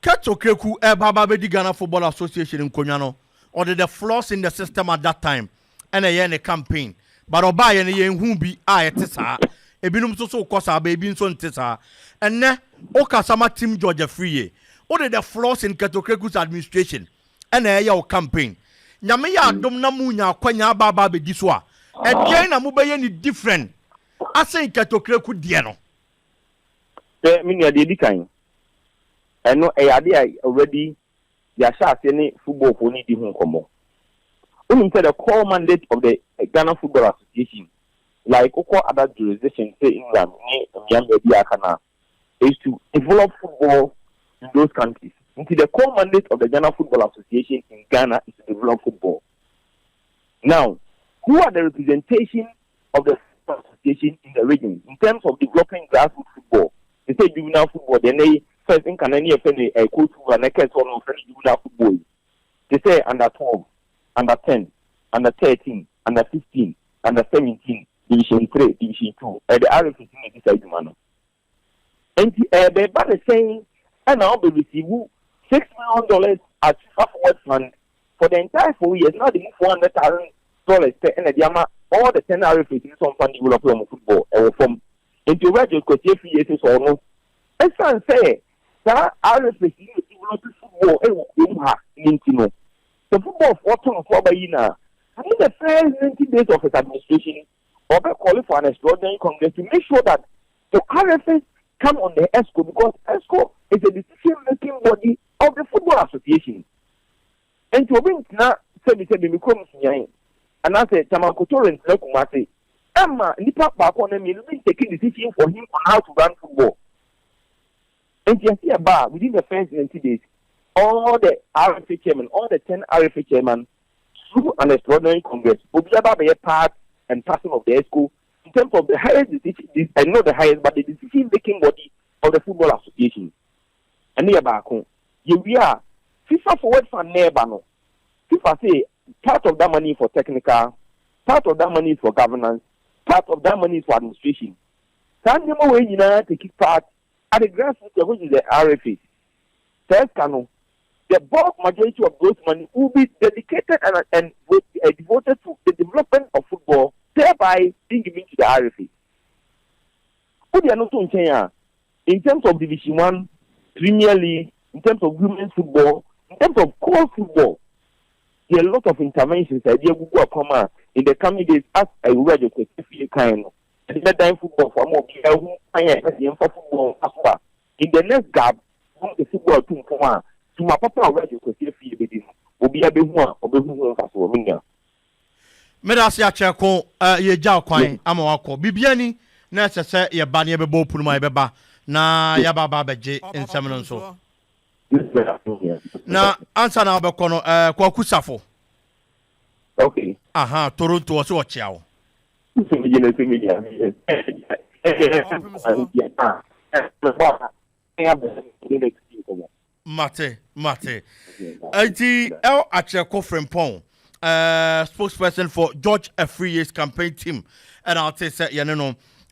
Akyereko Baba Bedi Ghana Football Association in Konyano, or the flaws in the system at that time, and a campaign. But Oba and ye who be I tessa, a binum so cosa baby son tessa, and ne Okasama Team George Afriyie. What the flaws in Akyereku's administration, and a campaign. Nyamia Domnamunya, Kwanya Baba Bediswa, and Jana Mubayani different. I say Akyereko Diano. Minya Dedikan. I know a idea already. They are any football for need home come. Only the core mandate of the Ghana Football Association, like all other jurisdictions, say England, is to develop football in those countries. Into the core mandate of the Ghana Football Association in Ghana is to develop football. Now, who are the representation of the football association in the region in terms of developing grassroots football? They say juvenile football, then they first in Canada, a coach who are naked on juvenile football. They say under 12, under 10, under 13, under 15, under 17, Division 3, Division 2, at the RFC in this side, man. And the band is saying, and now they receive $6 million at FIFA Funds for the entire 4 years. Now they move $400,000 and the Yama, all the 10 RFC in some fund development football or from into radio because if you years or no. As I say, that RFC developing football in the football for 4 years. I think the first 90 days of his administration, Oba called for an extraordinary congress to make sure that the RFS come on the ESCO because ESCO is a decision-making body of the Football Association. And to bring now, said become and I said, Tamakoto and Lekumase, Emma, Nipa Bakon, will be taking decision for him on how to run football. And you see a bar within the first 90 days, all the RFA chairman, all the 10 RFA chairman, through an extraordinary congress, will be about a part and person of the ESCO in terms of the highest decision, and not the highest, but the decision-making body of the Football Association. And here back home, we are FIFA Forward Fund Nebano. FIFA say part of that money for technical, part of that money is for governance, part of that money is for administration. Some way you know to keep part at the grassroots, which is the RFA. First, the bulk majority of those money will be dedicated and devoted to the development of football, thereby being given to the RFA. What they are not doing in terms of Division 1, Premier League, in terms of women's football, in terms of core football, there are a lot of interventions that will come in the coming days as I read your kind of football for more football in the next gap, the football to my papa already will be a big one or big one. Medasi Akyereko ye jaw kwan amawako bibiani na sese ye ba ne bebo punu ma beba na ya baba beje nsem no so na ansa na obekọ no kwa kusafo. Okay. Aha, Toronto o se o chiawo. Mate. Iti Akyereko Frimpong, spokesperson for George Afriyie's campaign team, and I'll say,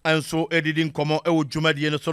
and so editing come on, Jumadi and so